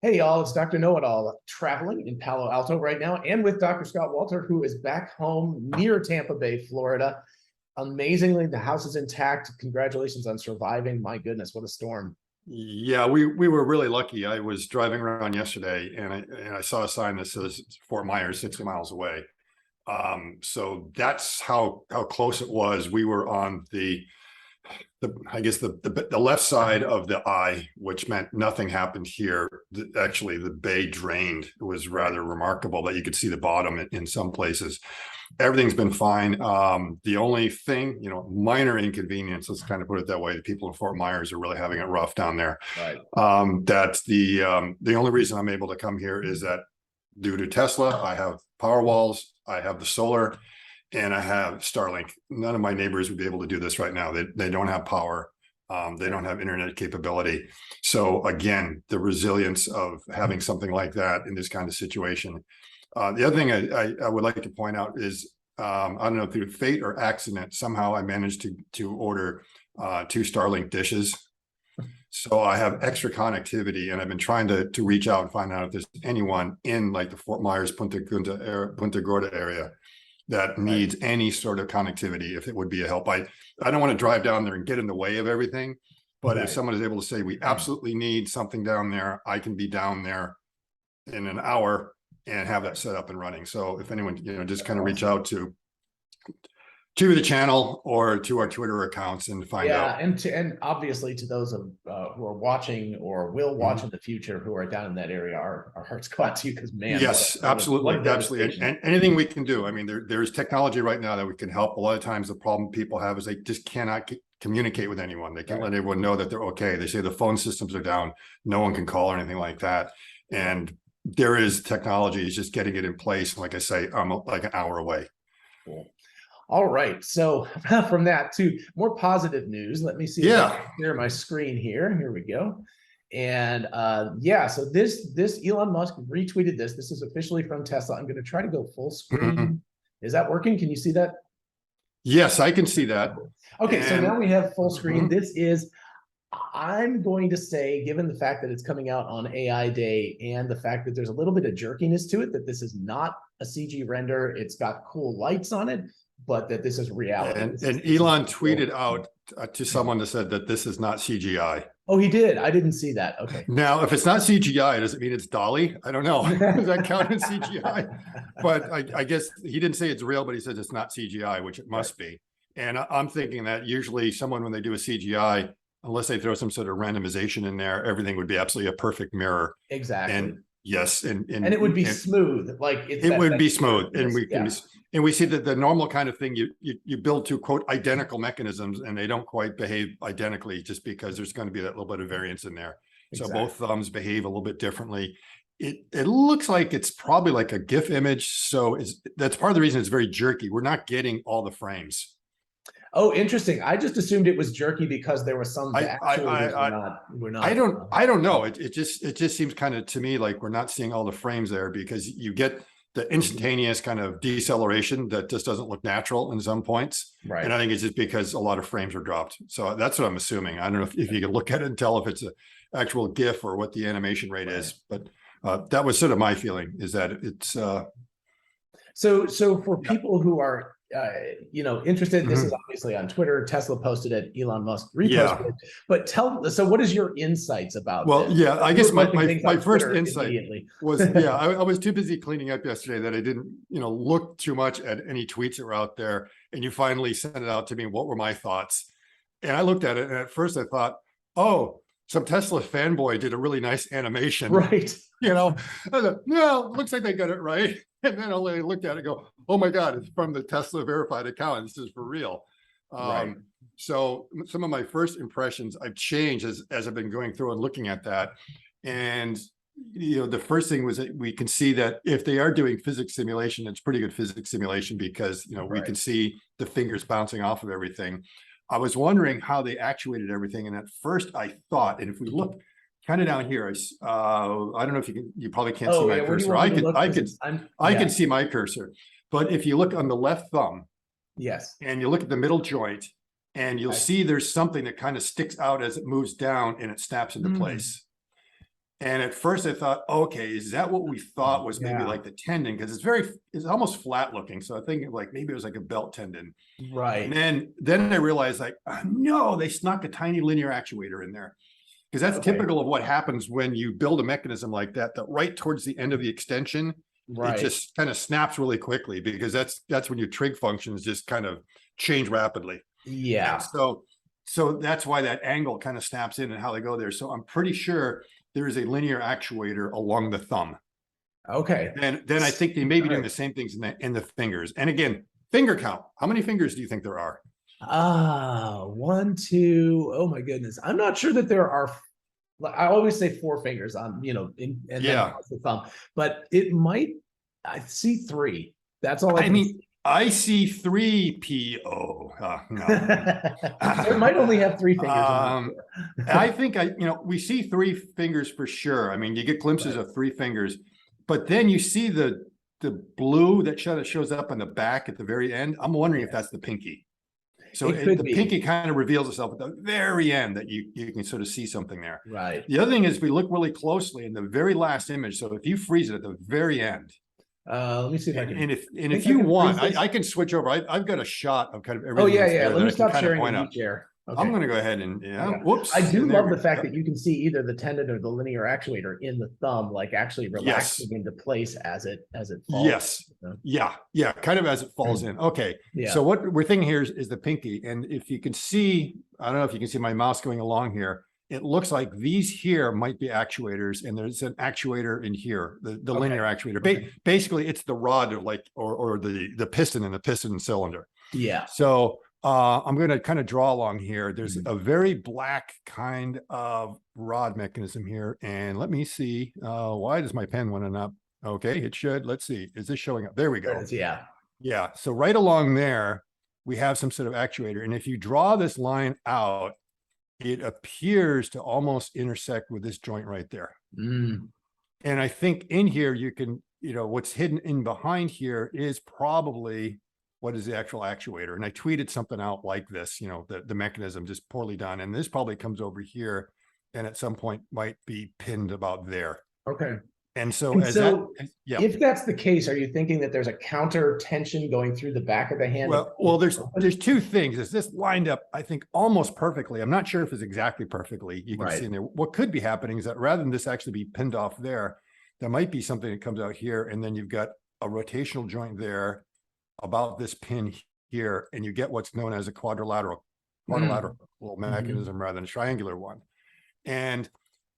Hey, y'all, it's Dr. Know-It-All traveling in Palo Alto right now and with Dr. Scott Walter, who is back home near Tampa Bay, Florida. Amazingly, the house is intact. Congratulations on surviving. My goodness, what a storm. Yeah, we were really lucky. I was driving around yesterday and I saw a sign that says Fort Myers, 60 miles away. So that's how close it was. We were on the I guess the left side of the eye, which meant nothing happened here. Actually, the bay drained. It was rather remarkable that you could see the bottom in some places. Everything's been fine. The only thing, minor inconvenience, let's kind of put it that way. The people in Fort Myers are really having it rough down there. Right. That's the only reason I'm able to come here is that due to Tesla, I have power walls, I have the solar, and I have Starlink. None of my neighbors would be able to do this right now. They don't have power. They don't have internet capability. So again, the resilience of having something like that in this kind of situation. The other thing I would like to point out is, I don't know, through fate or accident, somehow I managed to order 2 Starlink dishes. So I have extra connectivity, and I've been trying to reach out and find out if there's anyone in like the Fort Myers, Punta Gorda area that needs any sort of connectivity, if it would be a help. I don't want to drive down there and get in the way of everything, but if someone is able to say, we absolutely need something down there, I can be down there in an hour and have that set up and running. So if anyone, just kind of reach out to the channel or to our Twitter accounts and find out. And obviously to those of who are watching or will watch in the future who are down in that area, our hearts go out to you, because man, yes, absolutely, absolutely. And anything we can do. I mean, there's technology right now that we can help. A lot of times the problem people have is they just cannot communicate with anyone. They can't let everyone know that they're okay. They say the phone systems are down, no one can call or anything like that. And there is technology, it's just getting it in place. Like I say, I'm like an hour away. Cool. All right, so from that to more positive news, let me see if I can clear my screen here. Here we go. And so this Elon Musk retweeted this. This is officially from Tesla. I'm going to try to go full screen. Is that working? Can you see that? Yes, I can see that. Okay, so now we have full screen. This is, I'm going to say, given the fact that it's coming out on AI Day and the fact that there's a little bit of jerkiness to it, that this is not a CG render. It's got cool lights on it, but that this is reality. And Elon tweeted out to someone that said that this is not CGI. Oh, he did? I didn't see that. Okay. Now, if it's not CGI, does it mean it's Dolly? I don't know. Does that count as CGI? But I guess he didn't say it's real, but he says it's not CGI, which it must be. And I'm thinking that usually someone, when they do a CGI, unless they throw some sort of randomization in there, everything would be absolutely a perfect mirror. Exactly. And yes, and it would be smooth, like it would be smooth, and we can, and we see that the normal kind of thing you build to quote identical mechanisms, and they don't quite behave identically just because there's going to be that little bit of variance in there. So both thumbs behave a little bit differently. It looks like it's probably like a GIF image, so that's part of the reason it's very jerky. We're not getting all the frames. Oh, interesting. I just assumed it was jerky because there was some we're not. I don't know. It just seems kind of to me like we're not seeing all the frames there, because you get the instantaneous kind of deceleration that just doesn't look natural in some points. Right. And I think it's just because a lot of frames are dropped. So that's what I'm assuming. I don't know if you can look at it and tell if it's an actual GIF or what the animation rate is, but that was sort of my feeling, is that it's so for people who are interested, this is obviously on Twitter. Tesla posted it, Elon Musk reposted it. But so what is your insights about this? I guess my first insight was, I was too busy cleaning up yesterday that I didn't, look too much at any tweets that were out there. And you finally sent it out to me. What were my thoughts? And I looked at it, and at first I thought, oh, some Tesla fanboy did a really nice animation. Right. I thought, no, looks like they got it right. And then I looked at it and go, oh my God, it's from the Tesla verified account. This is for real. So some of my first impressions I've changed as I've been going through and looking at that. And, the first thing was that we can see that if they are doing physics simulation, it's pretty good physics simulation, because, we can see the fingers bouncing off of everything. I was wondering how they actuated everything. And at first I thought, and if we look kind of down here, I don't know if you probably can't see my cursor. I can see my cursor, but if you look on the left thumb, and you look at the middle joint, and you'll see there's something that kind of sticks out as it moves down and it snaps into place. And at first I thought, okay, is that what we thought was maybe like the tendon? Because it's almost flat looking. So I think like maybe it was like a belt tendon. Right. And then I realized like, no, they snuck a tiny linear actuator in there. Because that's typical of what happens when you build a mechanism like that, that right towards the end of the extension, it just kind of snaps really quickly, because that's when your trig functions just kind of change rapidly. Yeah. And so that's why that angle kind of snaps in and how they go there. So I'm pretty sure there is a linear actuator along the thumb. Okay. And then I think they may be doing the same things in the fingers. And again, finger count. How many fingers do you think there are? 1, 2. Oh my goodness. I'm not sure that there are. I always say 4 fingers on, and then the thumb, but it might. I see 3. That's all. I mean, I see 3 PO. No. It might only have 3 fingers. I think we see 3 fingers for sure. I mean, you get glimpses of 3 fingers, but then you see the blue that shows up on the back at the very end. I'm wondering if that's the pinky. So the pinky kind of reveals itself at the very end, that you can sort of see something there. Right. The other thing is, we look really closely in the very last image. So if you freeze it at the very end, let me see if I can. And if you want, I can switch over. I've got a shot of kind of everything. Oh yeah. Let me stop sharing the chair. Okay. I'm going to go ahead and whoops. I do love the fact that you can see either the tendon or the linear actuator in the thumb, like actually relaxing into place as it falls. Yes. Yeah. Kind of as it falls in. Okay. Yeah. So what we're thinking here is the pinky. And if you can see, I don't know if you can see my mouse going along here. It looks like these here might be actuators, and there's an actuator in here, the linear actuator. Basically, it's the rod or the piston in the piston cylinder. Yeah. So I'm going to kind of draw along here. There's a very black kind of rod mechanism here. And let me see. Why does my pen want up? Okay, it should. Let's see. Is this showing up? There we go. Yeah. Yeah. So right along there, we have some sort of actuator. And if you draw this line out, it appears to almost intersect with this joint right there. And I think in here, you can, what's hidden in behind here is probably what is the actual actuator. And I tweeted something out like this, the mechanism just poorly done. And this probably comes over here and at some point might be pinned about there. Okay. And so if that's the case, are you thinking that there's a counter tension going through the back of the hand? Well, there's 2 things. Is this lined up, I think, almost perfectly. I'm not sure if it's exactly perfectly. You can see in there. What could be happening is that rather than this actually be pinned off there might be something that comes out here, and then you've got a rotational joint there about this pin here, and you get what's known as a quadrilateral mechanism rather than a triangular one. And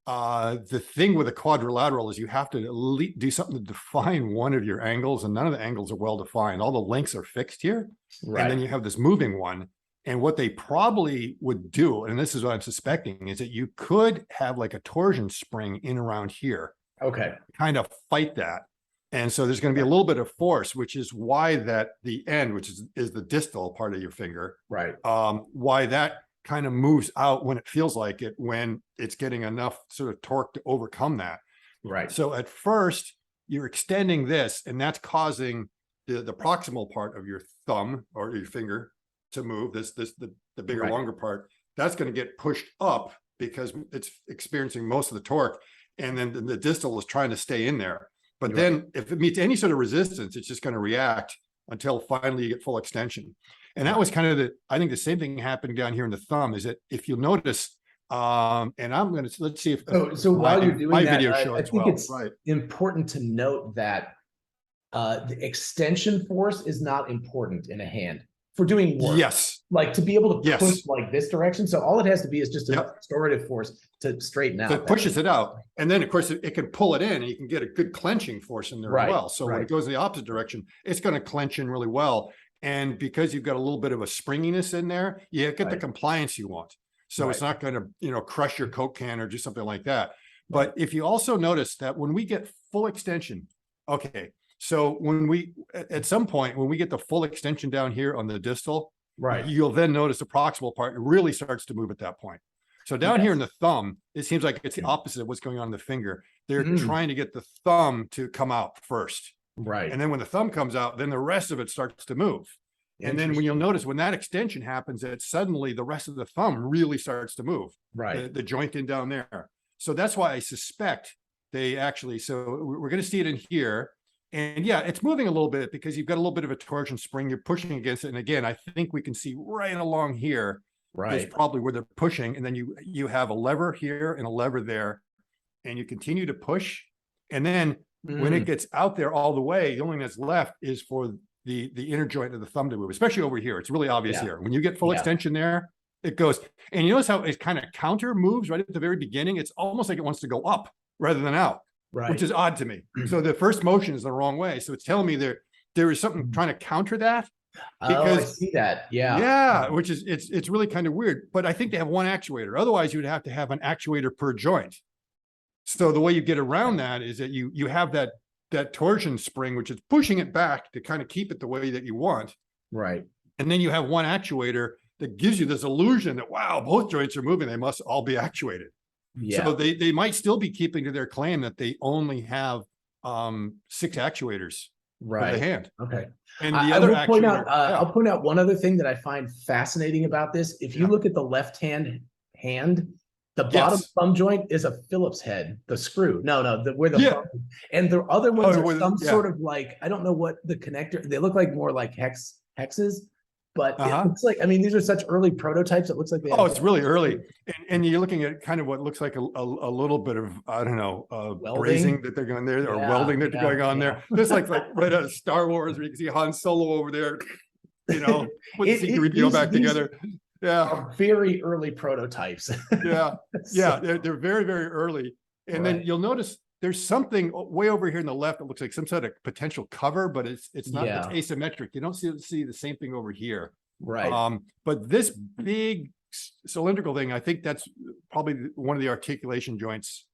the thing with a quadrilateral is you have to do something to define one of your angles, and none of the angles are well defined. All the lengths are fixed here. And then you have this moving one. And what they probably would do, and this is what I'm suspecting, is that you could have like a torsion spring in around here. Okay. Kind of fight that. And so there's going to be a little bit of force, which is why that the end, which is the distal part of your finger, why that kind of moves out when it feels like it, when it's getting enough sort of torque to overcome that. Right. So at first you're extending this, and that's causing the proximal part of your thumb or your finger to move. The bigger, longer part, that's going to get pushed up because it's experiencing most of the torque. And then the distal is trying to stay in there. But then if it meets any sort of resistance, it's just going to react until finally you get full extension. And that was kind of I think the same thing happened down here in the thumb, is that if you'll notice, and I'm going to, let's see if while you're doing my that, video shows I think it's important to note that the extension force is not important in a hand for doing work. Yes. Like to be able to push like this direction. So all it has to be is just a restorative force to straighten out. So it pushes it out. And then of course it can pull it in, and you can get a good clenching force in there as well. So when it goes in the opposite direction, it's going to clench in really well. And because you've got a little bit of a springiness in there, you get the compliance you want. So it's not going to, crush your Coke can or do something like that. But if you also notice that when we get full extension, so when at some point, when we get the full extension down here on the distal, you'll then notice the proximal part really starts to move at that point. So down here in the thumb, it seems like it's the opposite of what's going on in the finger. They're trying to get the thumb to come out first. Right. And then when the thumb comes out, then the rest of it starts to move. And then when you'll notice when that extension happens, that suddenly the rest of the thumb really starts to move. Right. The joint in down there. So that's why I suspect they actually, so we're going to see it in here. And yeah, it's moving a little bit because you've got a little bit of a torsion spring. You're pushing against it. And again, I think we can see right along here is probably where they're pushing. And then you have a lever here and a lever there, and you continue to push. And then when it gets out there all the way, the only thing that's left is for the inner joint of the thumb to move, especially over here. It's really obvious here. When you get full extension there, it goes. And you notice how it kind of counter moves right at the very beginning. It's almost like it wants to go up rather than out. Which is odd to me. So the first motion is the wrong way. So it's telling me there is something trying to counter that. Because, I see that. Yeah. Which is, it's really kind of weird, but I think they have one actuator. Otherwise you would have to have an actuator per joint. So the way you get around that is that you have that torsion spring, which is pushing it back to kind of keep it the way that you want. Right. And then you have one actuator that gives you this illusion that, wow, both joints are moving. They must all be actuated. So they might still be keeping to their claim that they only have 6 actuators for the hand. Okay. And the other actuator, I'll point out one other thing that I find fascinating about this. If you look at the left hand, the bottom thumb joint is a Phillips head, the screw. Where the thumb, and the other ones are some sort of like, I don't know what the connector, they look like more like hexes. But it looks like, I mean, these are such early prototypes. It looks like they it's really early. And you're looking at kind of what looks like a little bit of, I don't know, brazing that they're going there, or welding that they're going on there. Just like right out of Star Wars, where you can see Han Solo over there, you know, put the C-3PO back together. Are very early prototypes. They're very, very early. And then you'll notice there's something way over here on the left that looks like some sort of potential cover, but it's not, it's asymmetric. You don't see the same thing over here. Right. But this big cylindrical thing, I think that's probably one of the articulation joints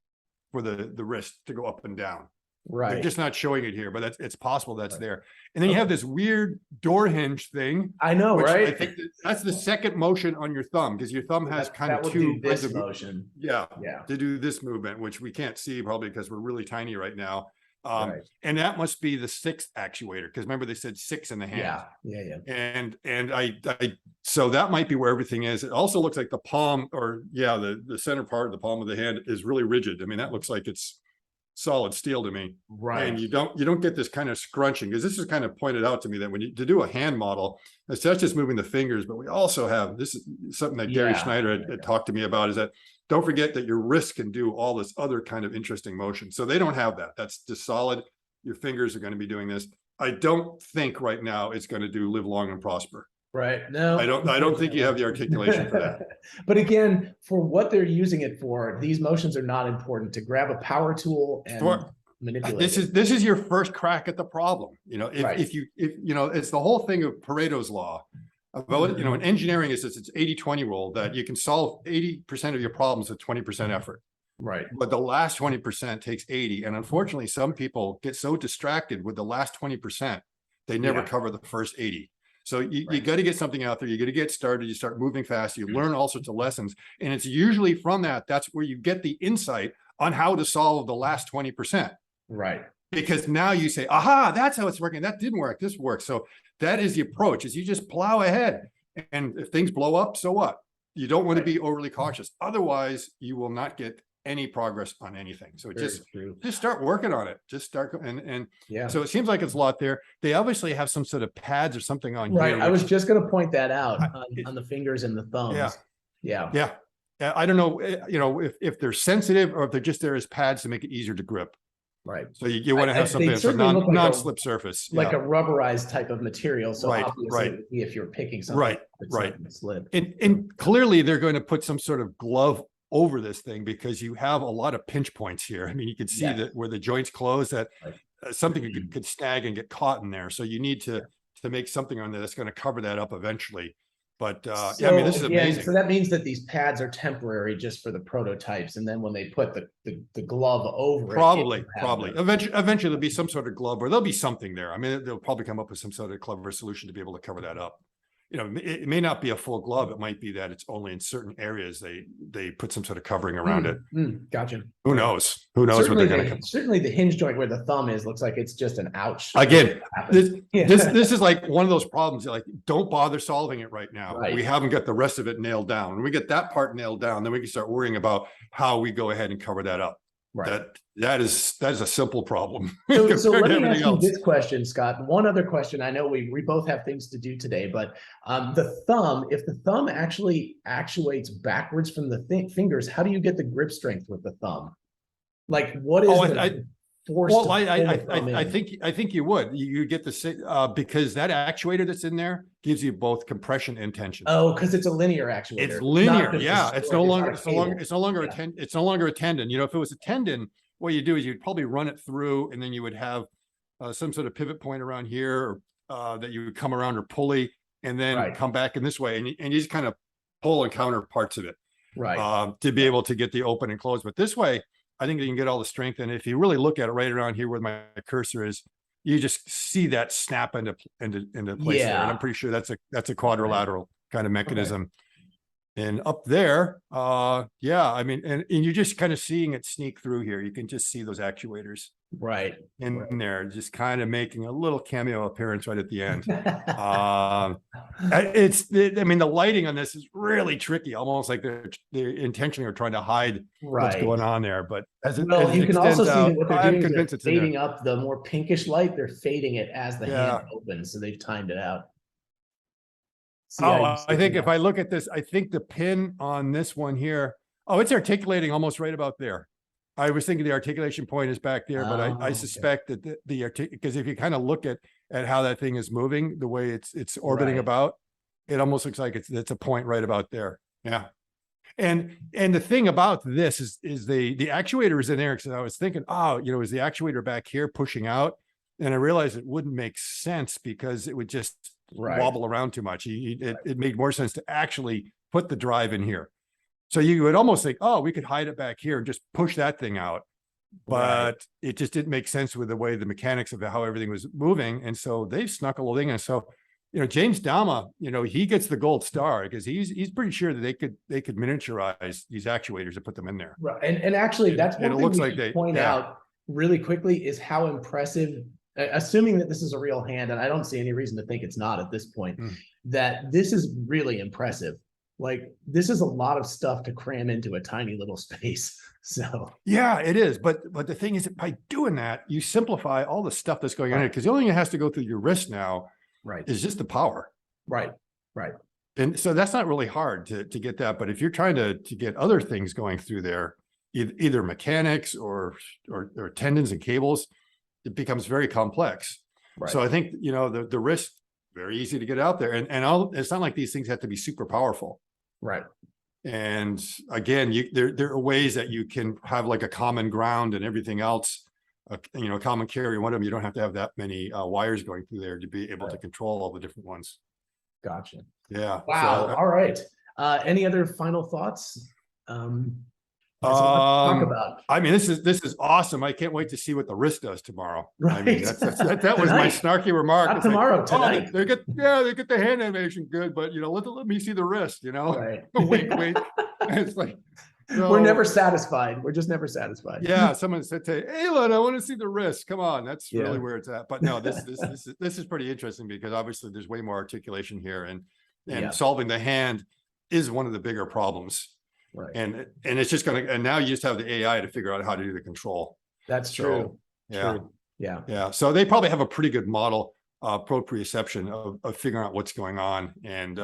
for the wrist to go up and down. Right. They're just not showing it here, but it's possible that's there. And then you have this weird door hinge thing. I know, right? I think that's the second motion on your thumb, because your thumb has kind of two kinds of motion. To do this movement, which we can't see probably because we're really tiny right now. And that must be the 6th actuator, because remember they said 6 in the hand. And I so that might be where everything is. It also looks like the palm, or the center part of the palm of the hand is really rigid. I mean, that looks like it's solid steel to me. And you don't get this kind of scrunching, because this is kind of pointed out to me that when you to do a hand model, it's not just moving the fingers, but we also have, this is something that Gary Schneider had talked to me about, is that don't forget that your wrist can do all this other kind of interesting motion. So they don't have that. That's just solid. Your fingers are going to be doing this. I don't think right now it's going to do live long and prosper. Right. No, I don't think you have the articulation for that. But again, for what they're using it for, these motions are not important. To grab a power tool and manipulate. This is your first crack at the problem. You know, if you know, it's the whole thing of Pareto's law about, you know, in engineering is it's 80-20 rule, that you can solve 80% of your problems with 20% effort. Right. But the last 20% takes 80. And unfortunately, some people get so distracted with the last 20%, they never cover the first 80. So you got to get something out there. You got to get started. You start moving fast. You learn all sorts of lessons. And it's usually from that's where you get the insight on how to solve the last 20%. Right. Because now you say, aha, that's how it's working. That didn't work. This works. So that is the approach, is you just plow ahead. And if things blow up, so what? You don't want to be overly cautious. Otherwise, you will not get any progress on anything. So just start working on it. Just start. And so it seems like it's a lot there. They obviously have some sort of pads or something on here. I was just going to point that out on the fingers and the thumbs. I don't know, you know, if they're sensitive or if they're just there as pads to make it easier to grip. Right. So you want to have something that's a non-slip surface. Like a rubberized type of material. So obviously if you're picking something, slip. And clearly they're going to put some sort of glove over this thing, because you have a lot of pinch points here. I mean, you can see that where the joints close, that something could snag and get caught in there. So you need to make something on there that's going to cover that up eventually. But I mean, this is amazing. So that means that these pads are temporary just for the prototypes, and then when they put the glove over probably eventually there'll be some sort of glove, or there'll be something there. I mean, they'll probably come up with some sort of clever solution to be able to cover that up. you know, it may not be a full glove. It might be that it's only in certain areas they put some sort of covering around it. Gotcha. Who knows? Who knows Certainly what they're going to certainly the hinge joint where the thumb is looks like it's just an ouch. Again, this is like one of those problems. Like, don't bother solving it right now. Right. We haven't got the rest of it nailed down. When we get that part nailed down, then we can start worrying about how we go ahead and cover that up. Right. That is a simple problem. So let me ask you this question, Scott. One other question. I know we both have things to do today, but the thumb, if the thumb actually actuates backwards from the fingers, how do you get the grip strength with the thumb? Like, what is the force? Well, I think you would. You get the because that actuator that's in there gives you both compression and tension. Oh, because it's a linear actuator. It's linear. Yeah, it's no longer a tendon. You know, if it was a tendon, what you do is you'd probably run it through, and then you would have some sort of pivot point around here, or that you would come around or pulley, and then come back in this way, and you just kind of pull and counter parts of it, to be able to get the open and close. But this way, I think you can get all the strength. And if you really look at it right around here where my cursor is, you just see that snap into place there. And I'm pretty sure that's a quadrilateral kind of mechanism. And up there, I mean, and you're just kind of seeing it sneak through here. You can just see those actuators in there, just kind of making a little cameo appearance right at the end. I mean, the lighting on this is really tricky, almost like they intentionally are trying to hide what's going on there. But as you can also see that what they're doing is they're fading up the more pinkish light. They're fading it as the hand opens, so they've timed it out. I think if I look at this, I think the pin on this one here, it's articulating almost right about there. I was thinking the articulation point is back there, but I suspect that because if you kind of look at how that thing is moving, the way it's orbiting about, it almost looks like it's a point right about there. Yeah. And the thing about this is the actuator is in there, because I was thinking, is the actuator back here pushing out? And I realized it wouldn't make sense because it would just wobble around too much. It made more sense to actually put the drive in here. So you would almost think, we could hide it back here and just push that thing out. But it just didn't make sense with the way the mechanics of how everything was moving. And so they've snuck a little thing in. So, James Dama, he gets the gold star because he's pretty sure that they could miniaturize these actuators and put them in there. Right. And actually, that's one thing we should point out really quickly is how impressive, assuming that this is a real hand, and I don't see any reason to think it's not at this point, that this is really impressive. Like, this is a lot of stuff to cram into a tiny little space. So yeah, it is. But the thing is that by doing that, you simplify all the stuff that's going on here, because the only thing that has to go through your wrist now is just the power. Right. And so that's not really hard to get that. But if you're trying to get other things going through there, either mechanics or tendons and cables, it becomes very complex. So I think, the wrist, very easy to get out there. And it's not like these things have to be super powerful. And again, there are ways that you can have like a common ground and everything else, common carry. One of them, you don't have to have that many wires going through there to be able to control all the different ones. Gotcha. Yeah. Wow. So, all right. Any other final thoughts? Talk about. I mean, this is awesome. I can't wait to see what the wrist does tomorrow. I mean, that was my snarky remark. Not tomorrow, tonight. They get the hand animation good, but let me see the wrist. Wink, wink. It's like we're never satisfied. We're just never satisfied. Yeah, someone said to Elon, I want to see the wrist. Come on, that's really where it's at. But no, this is pretty interesting because obviously there's way more articulation here, and solving the hand is one of the bigger problems. And it's just and now you just have the AI to figure out how to do the control. That's true. Yeah. So they probably have a pretty good model, proprioception of figuring out what's going on. And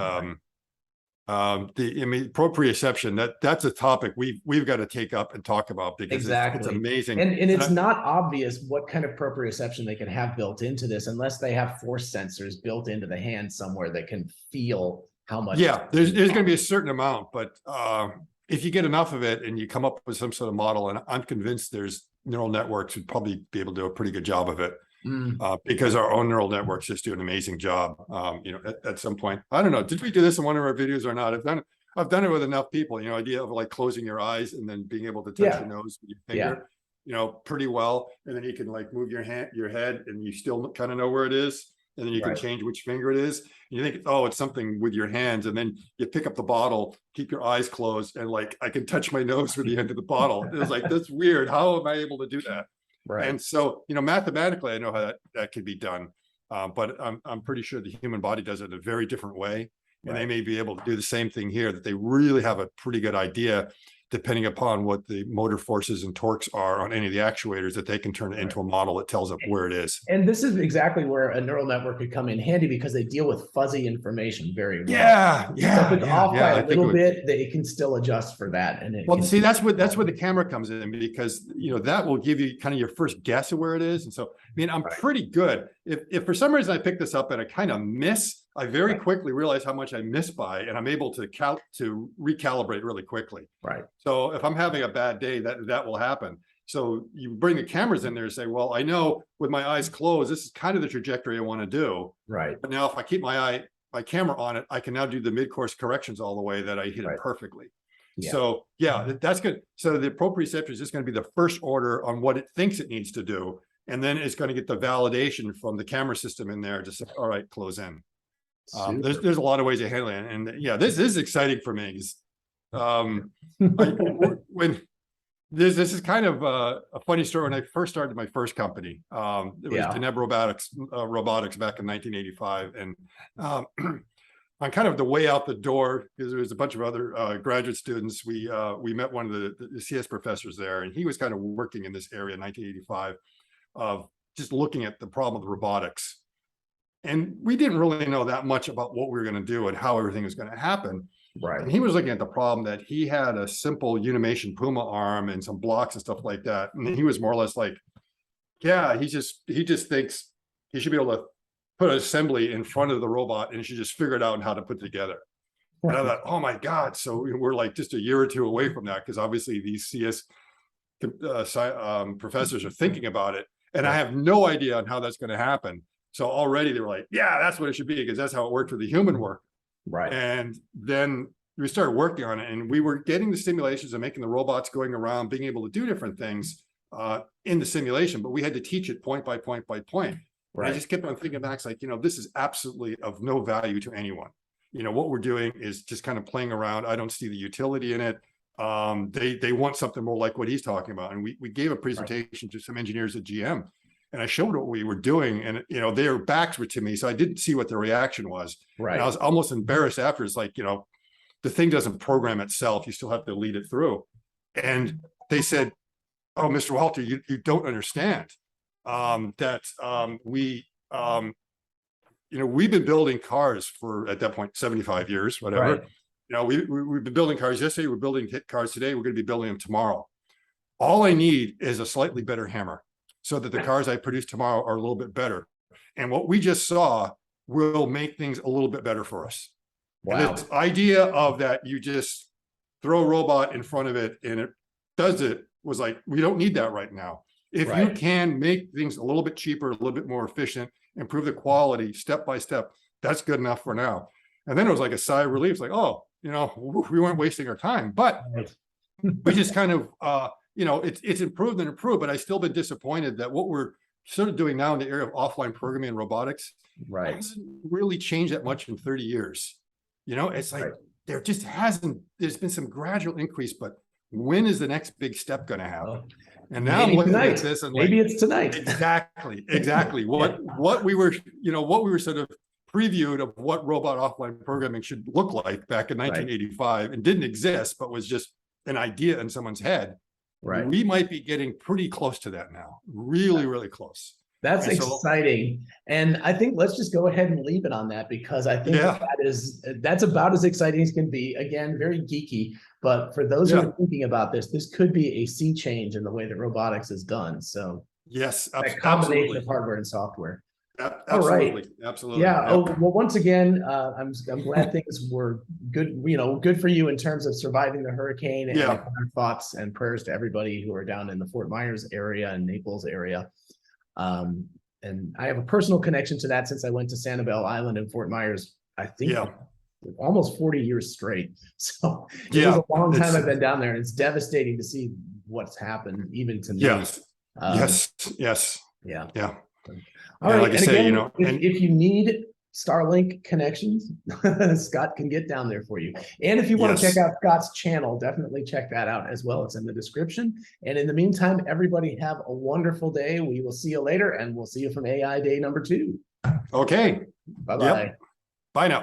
proprioception, that's a topic we've got to take up and talk about, because it's amazing. And it's not obvious what kind of proprioception they can have built into this unless they have force sensors built into the hand somewhere that can feel how much. Yeah, there's going to be a certain amount, but if you get enough of it and you come up with some sort of model, and I'm convinced there's neural networks would probably be able to do a pretty good job of it, because our own neural networks just do an amazing job. At some point, I don't know, did we do this in one of our videos or not? I've done it with enough people. Idea of like closing your eyes and then being able to touch your nose with your finger, pretty well, and then you can like move your head, and you still kind of know where it is. and then you can change which finger it is. And you think, oh, it's something with your hands, and then you pick up the bottle, keep your eyes closed, and like I can touch my nose with the end of the bottle. It was like, that's weird. How am I able to do that? Right. And so, mathematically, I know how that can be done, but I'm pretty sure the human body does it in a very different way. And they may be able to do the same thing here, that they really have a pretty good idea, depending upon what the motor forces and torques are on any of the actuators, that they can turn it into a model that tells up where it is. And this is exactly where a neural network could come in handy, because they deal with fuzzy information very well. Yeah. So if it's off by a little bit, they can still adjust for that. And well, see, that's where the camera comes in, because that will give you kind of your first guess of where it is. And so, I mean, I'm pretty good. If for some reason I pick this up and I kind of miss, I very quickly realize how much I miss by, and I'm able to recalibrate really quickly. Right. So if I'm having a bad day, that will happen. So you bring the cameras in there and say, well, I know with my eyes closed, this is kind of the trajectory I want to do. Right. But now if I keep my camera on it, I can now do the mid-course corrections all the way that I hit it perfectly. Yeah. So yeah, that's good. So the proprioception is just going to be the first order on what it thinks it needs to do. And then it's going to get the validation from the camera system in there to say, all right, close in. There's a lot of ways of handling it. And yeah, this is exciting for me. When this is kind of a funny story. When I first started my first company, it was Deneb Robotics back in 1985. And on kind of the way out the door, because there was a bunch of other graduate students, we met one of the CS professors there, and he was kind of working in this area in 1985 of just looking at the problem of robotics. And we didn't really know that much about what we were going to do and how everything was going to happen. Right. And he was looking at the problem that he had a simple Unimation Puma arm and some blocks and stuff like that. And he was more or less like, yeah, he just thinks he should be able to put an assembly in front of the robot and he should just figure it out how to put it together. And I thought, oh my God. So we're like just a year or two away from that, because obviously these CS professors are thinking about it. And I have no idea on how that's going to happen. So already they were like, yeah, that's what it should be, because that's how it worked for the human work. Right. And then we started working on it, and we were getting the simulations and making the robots going around, being able to do different things in the simulation, but we had to teach it point by point by point. Right. I just kept on thinking back, like, this is absolutely of no value to anyone. What we're doing is just kind of playing around. I don't see the utility in it. They want something more like what he's talking about. And we gave a presentation to some engineers at GM. And I showed what we were doing, and their backs were to me, so I didn't see what their reaction was. Right. And I was almost embarrassed after. It's like, the thing doesn't program itself; you still have to lead it through. And they said, "Oh, Mr. Walter, you don't understand that we've been building cars for, at that point, 75 years, whatever. Right. We've been building cars yesterday. We're building cars today. We're going to be building them tomorrow. All I need is a slightly better hammer, so that the cars I produce tomorrow are a little bit better. And what we just saw will make things a little bit better for us." Wow. And this idea of that you just throw a robot in front of it and it does it was like, we don't need that right now. If you can make things a little bit cheaper, a little bit more efficient, improve the quality step by step, that's good enough for now. And then it was like a sigh of relief. It's like, oh, we weren't wasting our time, but we just kind of, it's improved and improved, but I've still been disappointed that what we're sort of doing now in the area of offline programming and robotics hasn't really changed that much in 30 years. It's like there just hasn't, there's been some gradual increase, but when is the next big step going to happen? And now I'm looking at this and maybe it's tonight. Exactly. What we were sort of previewed of what robot offline programming should look like back in 1985 and didn't exist, but was just an idea in someone's head. Right. We might be getting pretty close to that now. Really, really close. That's exciting. And I think let's just go ahead and leave it on that, because I think that's about as exciting as can be. Again, very geeky, but for those who are thinking about this could be a sea change in the way that robotics is done. So yes, a combination of hardware and software. Absolutely. All right. Absolutely. Yeah. Oh, well, once again, I'm glad things were good, good for you in terms of surviving the hurricane, and our thoughts and prayers to everybody who are down in the Fort Myers area and Naples area. And I have a personal connection to that since I went to Sanibel Island in Fort Myers, I think almost 40 years straight. So it was a long time I've been down there, and it's devastating to see what's happened even to me. Yes. Yeah. All And right. like I And say, again, you know, and if you need Starlink connections, Scott can get down there for you. And if you want to check yes, out Scott's channel, definitely check that out as well. It's in the description. And in the meantime, everybody have a wonderful day. We will see you later, and we'll see you from AI day number 2. okay, Bye-bye. yep, bye now.